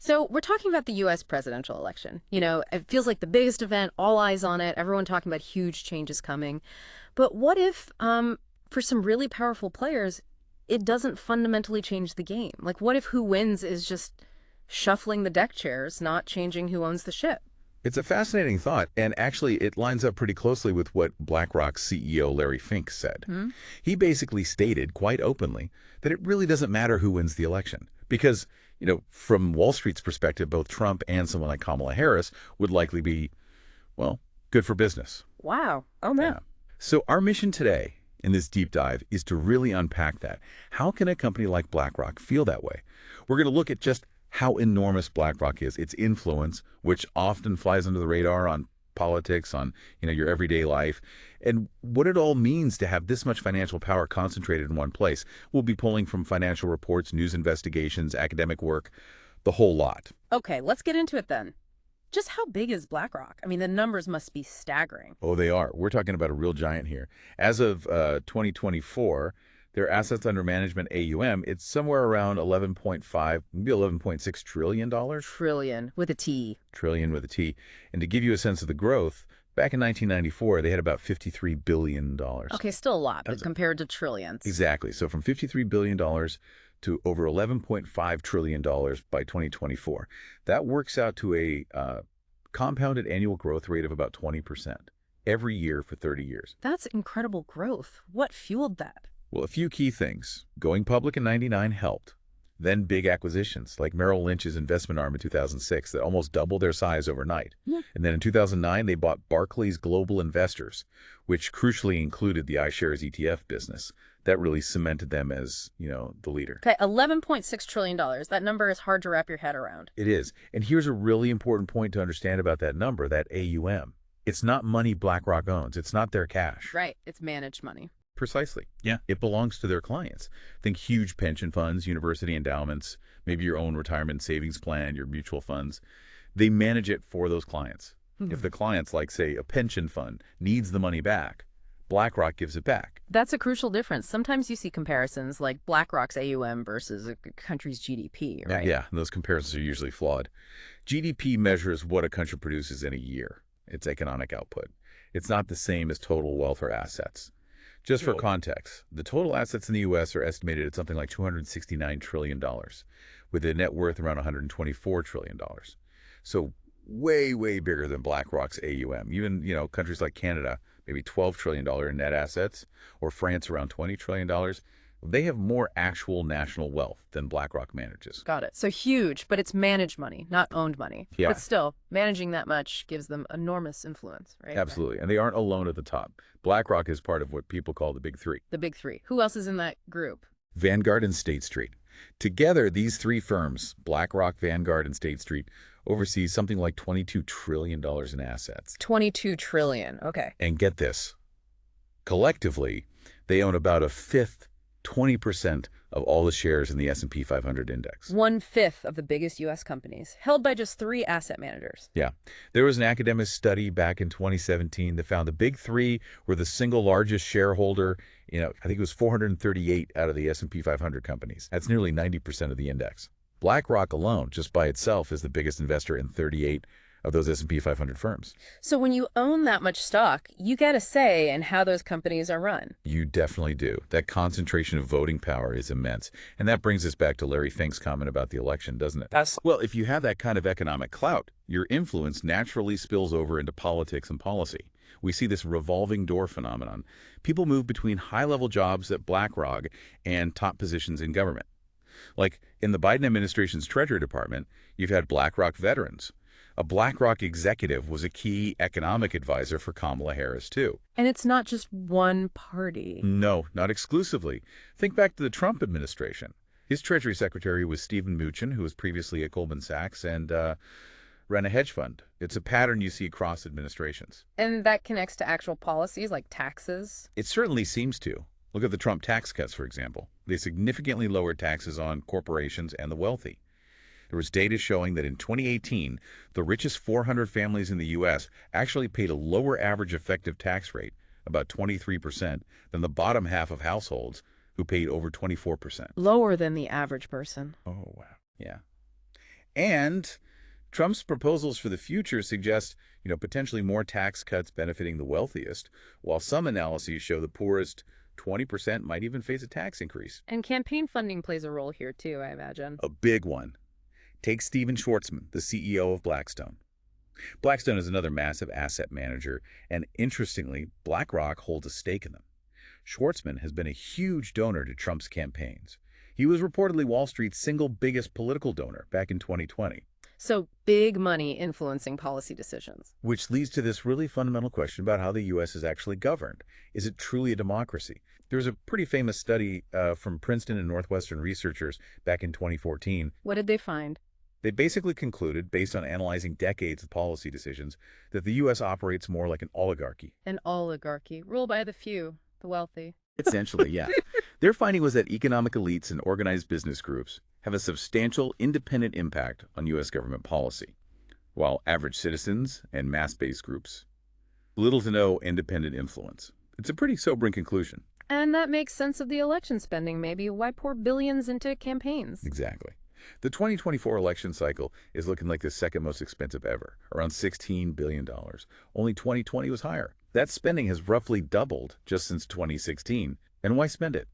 So we're talking about the U.S. presidential election. It feels like the biggest event, all eyes on it, everyone talking about huge changes coming. But what if, for some really powerful players, it doesn't fundamentally change the game? Like, what if who wins is just shuffling the deck chairs, not changing who owns the ship? It's a fascinating thought, and actually it lines up pretty closely with what BlackRock's CEO Larry Fink said. Hmm? He basically stated quite openly that it really doesn't matter who wins the election because, from Wall Street's perspective, both Trump and someone like Kamala Harris would likely be, well, good for business. Wow. Oh, man. Yeah. So our mission today in this deep dive is to really unpack that. How can a company like BlackRock feel that way? We're going to look at just how enormous BlackRock is, its influence, which often flies under the radar on politics, on your everyday life, and what it all means to have this much financial power concentrated in one place. We'll be pulling from financial reports, news investigations, academic work, the whole lot. Okay, let's get into it then. Just how big is BlackRock? I mean, the numbers must be staggering. Oh, they are. We're talking about a real giant here. As of 2024, their assets under management AUM, it's somewhere around 11.5, maybe $11.6 trillion. Trillion with a T. Trillion with a T. And to give you a sense of the growth, back in 1994, they had about $53 billion. Okay, still a lot, but compared to trillions. Exactly. So from $53 billion to over $11.5 trillion by 2024. That works out to a compounded annual growth rate of about 20% every year for 30 years. That's incredible growth. What fueled that? Well, a few key things. Going public in '99 helped. Then big acquisitions, like Merrill Lynch's investment arm in 2006 that almost doubled their size overnight. Yeah. And then in 2009, they bought Barclays Global Investors, which crucially included the iShares ETF business. That really cemented them as, the leader. Okay, $11.6 trillion. That number is hard to wrap your head around. It is. And here's a really important point to understand about that number, that AUM. It's not money BlackRock owns. It's not their cash. Right, it's managed money. Precisely. Yeah. It belongs to their clients. Think huge pension funds, university endowments, maybe your own retirement savings plan, your mutual funds. They manage it for those clients. If the clients, like, say, a pension fund, needs the money back, BlackRock gives it back. That's a crucial difference. Sometimes you see comparisons like BlackRock's AUM versus a country's GDP, right? Yeah, and those comparisons are usually flawed. GDP measures what a country produces in a year, its economic output. It's not the same as total wealth or assets. Just for context, the total assets in the U.S. are estimated at something like $269 trillion, with a net worth around $124 trillion. So way, way bigger than BlackRock's AUM. Even, countries like Canada, maybe $12 trillion in net assets, or France around $20 trillion. They have more actual national wealth than BlackRock manages. Got it. So huge, but it's managed money, not owned money. Yeah. But still, managing that much gives them enormous influence, right? Absolutely. And they aren't alone at the top. BlackRock is part of what people call the Big Three. The big three. Who else is in that group? Vanguard and State Street. Together, these three firms, BlackRock, Vanguard, and State Street, oversee something like $22 trillion in assets. 22 trillion. Okay. And get this, collectively, they own about a fifth, 20% of all the shares in the S&P 500 index. 1/5 of the biggest U.S. companies, held by just 3 asset managers. Yeah. There was an academic study back in 2017 that found the Big Three were the single largest shareholder. I think it was 438 out of the S&P 500 companies. That's nearly 90% of the index. BlackRock alone, just by itself, is the biggest investor in 38 of those S&P 500 firms. So when you own that much stock, you get a say in how those companies are run. You definitely do. That concentration of voting power is immense. And that brings us back to Larry Fink's comment about the election, doesn't it? Well, if you have that kind of economic clout, your influence naturally spills over into politics and policy. We see this revolving door phenomenon. People move between high-level jobs at BlackRock and top positions in government. Like in the Biden administration's Treasury Department, you've had BlackRock veterans. A BlackRock executive was a key economic advisor for Kamala Harris, too. And it's not just one party. No, not exclusively. Think back to the Trump administration. His Treasury Secretary was Stephen Mnuchin, who was previously at Goldman Sachs and ran a hedge fund. It's a pattern you see across administrations. And that connects to actual policies like taxes? It certainly seems to. Look at the Trump tax cuts, for example. They significantly lowered taxes on corporations and the wealthy. There was data showing that in 2018, the richest 400 families in the U.S. actually paid a lower average effective tax rate, about 23%, than the bottom half of households, who paid over 24%. Lower than the average person. Oh, wow. Yeah. And Trump's proposals for the future suggest, potentially more tax cuts benefiting the wealthiest, while some analyses show the poorest 20% might even face a tax increase. And campaign funding plays a role here too, I imagine. A big one. Take Stephen Schwarzman, the CEO of Blackstone. Blackstone is another massive asset manager, and interestingly, BlackRock holds a stake in them. Schwarzman has been a huge donor to Trump's campaigns. He was reportedly Wall Street's single biggest political donor back in 2020. So big money influencing policy decisions. Which leads to this really fundamental question about how the U.S. is actually governed. Is it truly a democracy? There was a pretty famous study from Princeton and Northwestern researchers back in 2014. What did they find? They basically concluded, based on analyzing decades of policy decisions, that the U.S. operates more like an oligarchy. An oligarchy, ruled by the few, the wealthy. Essentially, yeah. Their finding was that economic elites and organized business groups have a substantial independent impact on U.S. government policy, while average citizens and mass-based groups, little to no independent influence. It's a pretty sobering conclusion. And that makes sense of the election spending, maybe. Why pour billions into campaigns? Exactly. The 2024 election cycle is looking like the second most expensive ever, around $16 billion. Only 2020 was higher. That spending has roughly doubled just since 2016. And why spend it?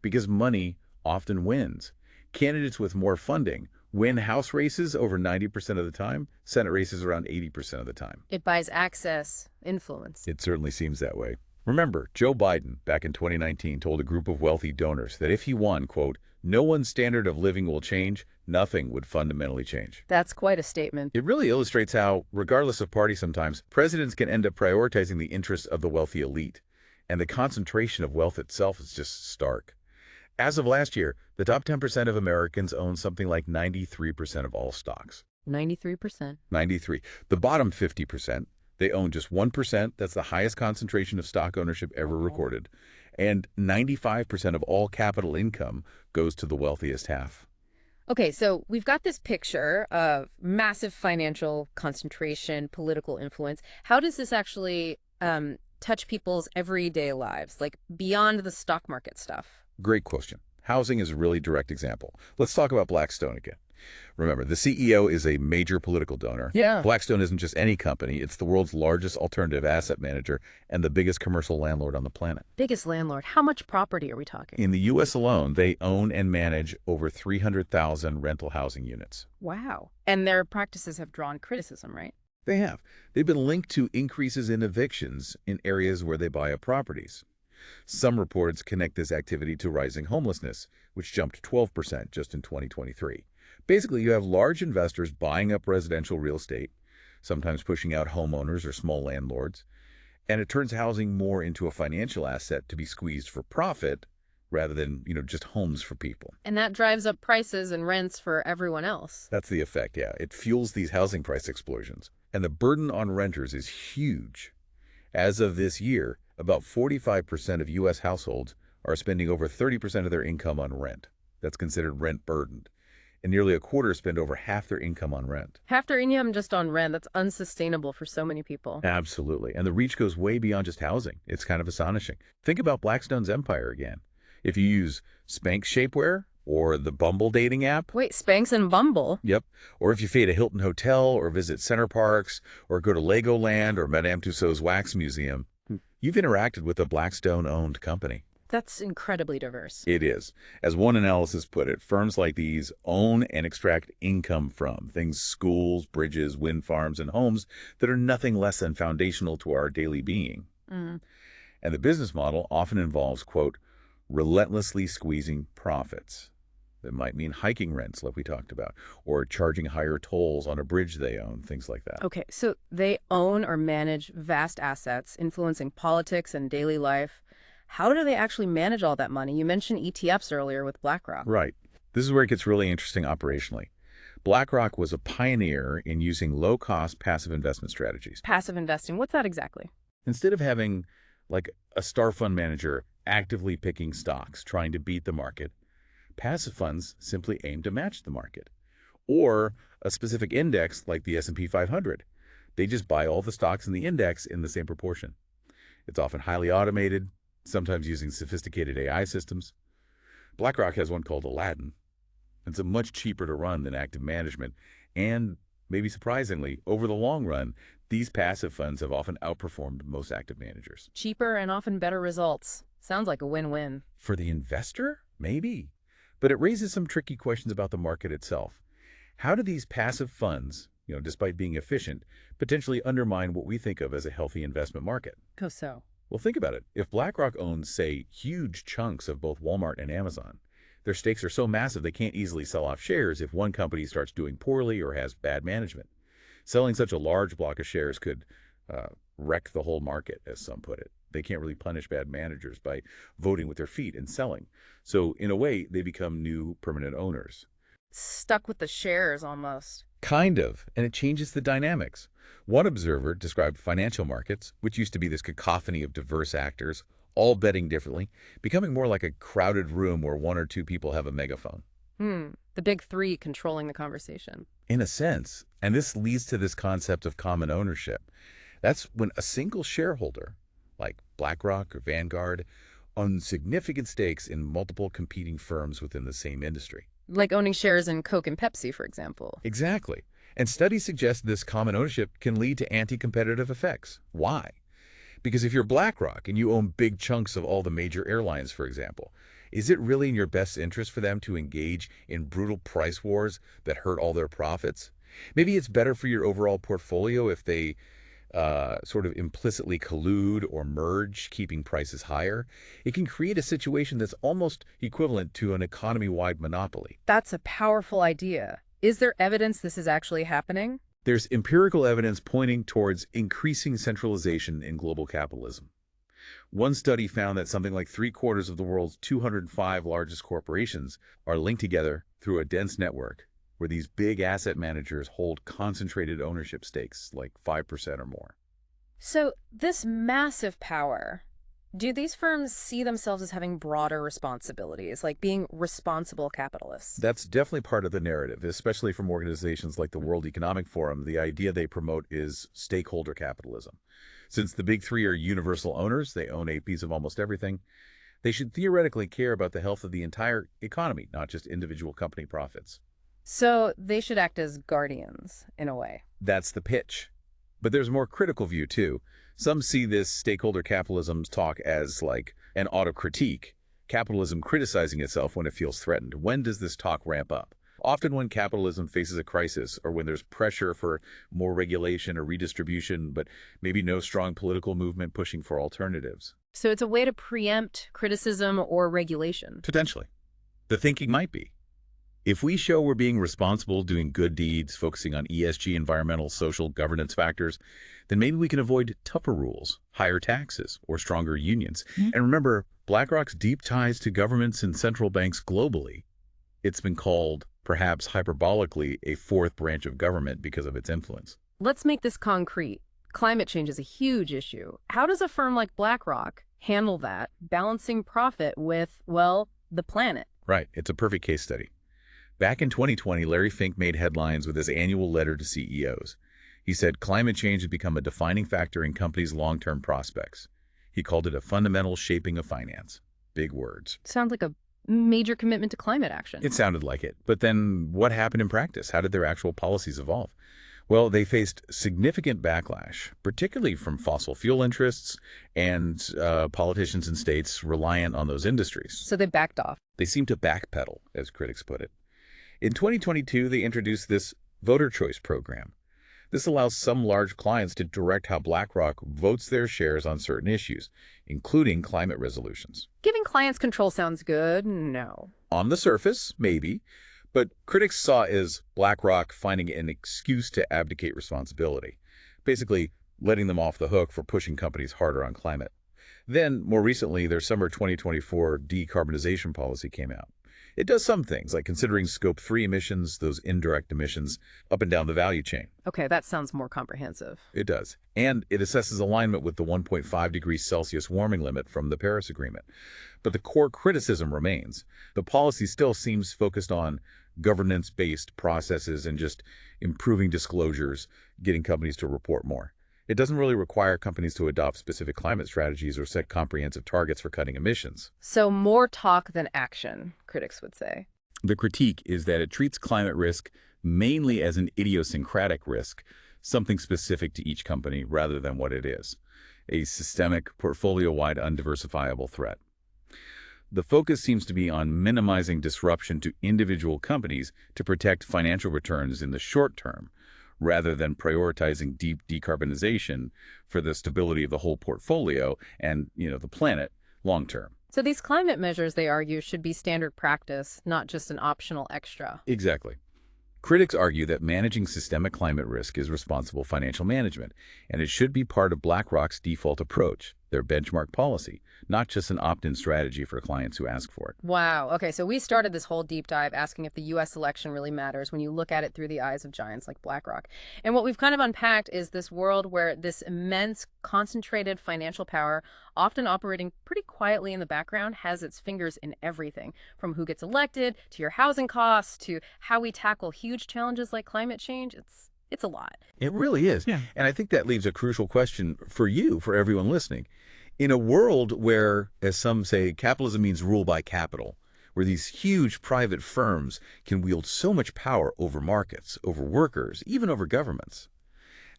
Because money often wins. Candidates with more funding win House races over 90% of the time, Senate races around 80% of the time. It buys access, influence. It certainly seems that way. Remember, Joe Biden, back in 2019, told a group of wealthy donors that if he won, quote, "No one's standard of living will change, nothing would fundamentally change." That's quite a statement. It really illustrates how, regardless of party sometimes, presidents can end up prioritizing the interests of the wealthy elite. And the concentration of wealth itself is just stark. As of last year, the top 10% of Americans own something like 93% of all stocks. 93%. 93. The bottom 50%, they own just 1%. That's the highest concentration of stock ownership ever recorded. And 95% of all capital income goes to the wealthiest half. Okay, so we've got this picture of massive financial concentration, political influence. How does this actually touch people's everyday lives, like beyond the stock market stuff? Great question. Housing is a really direct example. Let's talk about Blackstone again. Remember, the CEO is a major political donor. Yeah. Blackstone isn't just any company. It's the world's largest alternative asset manager and the biggest commercial landlord on the planet. Biggest landlord. How much property are we talking? In the U.S. alone, they own and manage over 300,000 rental housing units. Wow. And their practices have drawn criticism, right? They have. They've been linked to increases in evictions in areas where they buy up properties. Some reports connect this activity to rising homelessness, which jumped 12% just in 2023. Basically, you have large investors buying up residential real estate, sometimes pushing out homeowners or small landlords, and it turns housing more into a financial asset to be squeezed for profit rather than, just homes for people. And that drives up prices and rents for everyone else. That's the effect, yeah. It fuels these housing price explosions. And the burden on renters is huge. As of this year, about 45% of U.S. households are spending over 30% of their income on rent. That's considered rent burdened. And nearly a quarter spend over half their income on rent. Half their income just on rent. That's unsustainable for so many people. Absolutely. And the reach goes way beyond just housing. It's kind of astonishing. Think about Blackstone's empire again. If you use Spanx shapewear or the Bumble dating app. Wait, Spanx and Bumble? Yep. Or if you stay at a Hilton hotel or visit Center Parcs or go to Legoland or Madame Tussauds Wax Museum, you've interacted with a Blackstone-owned company. That's incredibly diverse. It is. As one analysis put it, firms like these own and extract income from things, schools, bridges, wind farms, and homes that are nothing less than foundational to our daily being. And the business model often involves, quote, relentlessly squeezing profits. That might mean hiking rents, like we talked about, or charging higher tolls on a bridge they own, things like that. Okay, so they own or manage vast assets, influencing politics and daily life. How do they actually manage all that money? You mentioned ETFs earlier with BlackRock. Right. This is where it gets really interesting operationally. BlackRock was a pioneer in using low-cost passive investment strategies. Passive investing, what's that exactly? Instead of having, like, a star fund manager actively picking stocks, trying to beat the market, passive funds simply aim to match the market. Or a specific index like the S&P 500. They just buy all the stocks in the index in the same proportion. It's often highly automated, sometimes using sophisticated AI systems. BlackRock has one called Aladdin. It's much cheaper to run than active management, And maybe surprisingly, over the long run, these passive funds have often outperformed most active managers. Cheaper and often better results. Sounds like a win-win. For the investor, maybe. But it raises some tricky questions about the market itself. How do these passive funds, despite being efficient, potentially undermine what we think of as a healthy investment market? How so? Well, think about it. If BlackRock owns, say, huge chunks of both Walmart and Amazon, their stakes are so massive they can't easily sell off shares if one company starts doing poorly or has bad management. Selling such a large block of shares could wreck the whole market, as some put it. They can't really punish bad managers by voting with their feet and selling. So, in a way, they become new permanent owners. Stuck with the shares, almost. Kind of, and it changes the dynamics. One observer described financial markets, which used to be this cacophony of diverse actors, all betting differently, becoming more like a crowded room where one or two people have a megaphone. The big three controlling the conversation. In a sense, and this leads to this concept of common ownership. That's when a single shareholder, like BlackRock or Vanguard, owns significant stakes in multiple competing firms within the same industry. Like owning shares in Coke and Pepsi, for example. Exactly. And studies suggest this common ownership can lead to anti-competitive effects. Why? Because if you're BlackRock and you own big chunks of all the major airlines, for example, is it really in your best interest for them to engage in brutal price wars that hurt all their profits? Maybe it's better for your overall portfolio if they sort of implicitly collude or merge, keeping prices higher. It can create a situation that's almost equivalent to an economy-wide monopoly. That's a powerful idea. Is there evidence this is actually happening? There's empirical evidence pointing towards increasing centralization in global capitalism. One study found that something like 3/4 of the world's 205 largest corporations are linked together through a dense network where these big asset managers hold concentrated ownership stakes, like 5% or more. So this massive power, do these firms see themselves as having broader responsibilities, like being responsible capitalists? That's definitely part of the narrative, especially from organizations like the World Economic Forum. The idea they promote is stakeholder capitalism. Since the big three are universal owners, they own a piece of almost everything, they should theoretically care about the health of the entire economy, not just individual company profits. So they should act as guardians, in a way. That's the pitch. But there's a more critical view, too. Some see this stakeholder capitalism talk as like an autocritique, capitalism criticizing itself when it feels threatened. When does this talk ramp up? Often when capitalism faces a crisis or when there's pressure for more regulation or redistribution, but maybe no strong political movement pushing for alternatives. So it's a way to preempt criticism or regulation. Potentially. The thinking might be, if we show we're being responsible, doing good deeds, focusing on ESG, environmental, social, governance factors, then maybe we can avoid tougher rules, higher taxes, or stronger unions. And remember, BlackRock's deep ties to governments and central banks globally. It's been called, perhaps hyperbolically, a fourth branch of government because of its influence. Let's make this concrete. Climate change is a huge issue. How does a firm like BlackRock handle that, balancing profit with, well, the planet? Right. It's a perfect case study. Back in 2020, Larry Fink made headlines with his annual letter to CEOs. He said climate change has become a defining factor in companies' long-term prospects. He called it a fundamental shaping of finance. Big words. Sounds like a major commitment to climate action. It sounded like it. But then what happened in practice? How did their actual policies evolve? Well, they faced significant backlash, particularly from fossil fuel interests and politicians in states reliant on those industries. So they backed off. They seemed to backpedal, as critics put it. In 2022, they introduced this voter choice program. This allows some large clients to direct how BlackRock votes their shares on certain issues, including climate resolutions. Giving clients control sounds good. No. On the surface, maybe, but critics saw it as BlackRock finding an excuse to abdicate responsibility, basically letting them off the hook for pushing companies harder on climate. Then, more recently, their summer 2024 decarbonization policy came out. It does some things, like considering Scope 3 emissions, those indirect emissions, up and down the value chain. Okay, that sounds more comprehensive. It does. And it assesses alignment with the 1.5 degrees Celsius warming limit from the Paris Agreement. But the core criticism remains. The policy still seems focused on governance-based processes and just improving disclosures, getting companies to report more. It doesn't really require companies to adopt specific climate strategies or set comprehensive targets for cutting emissions. So more talk than action, critics would say. The critique is that it treats climate risk mainly as an idiosyncratic risk, something specific to each company rather than what it is, a systemic, portfolio-wide, undiversifiable threat. The focus seems to be on minimizing disruption to individual companies to protect financial returns in the short term, rather than prioritizing deep decarbonization for the stability of the whole portfolio and, the planet long term. So these climate measures, they argue, should be standard practice, not just an optional extra. Exactly. Critics argue that managing systemic climate risk is responsible financial management, and it should be part of BlackRock's default approach, their benchmark policy, not just an opt-in strategy for clients who ask for it. Wow. Okay, so we started this whole deep dive asking if the U.S. election really matters when you look at it through the eyes of giants like BlackRock. And what we've kind of unpacked is this world where this immense, concentrated financial power, often operating pretty quietly in the background, has its fingers in everything, from who gets elected, to your housing costs, to how we tackle huge challenges like climate change. It's a lot. It really is. Yeah. And I think that leaves a crucial question for you, for everyone listening. In a world where, as some say, capitalism means rule by capital, where these huge private firms can wield so much power over markets, over workers, even over governments,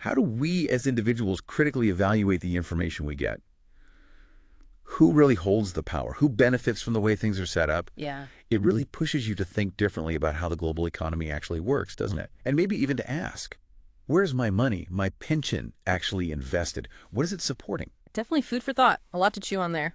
how do we as individuals critically evaluate the information we get? Who really holds the power? Who benefits from the way things are set up? Yeah. It really pushes you to think differently about how the global economy actually works, doesn't it? And maybe even to ask, where's my money, my pension actually invested? What is it supporting? Definitely food for thought. A lot to chew on there.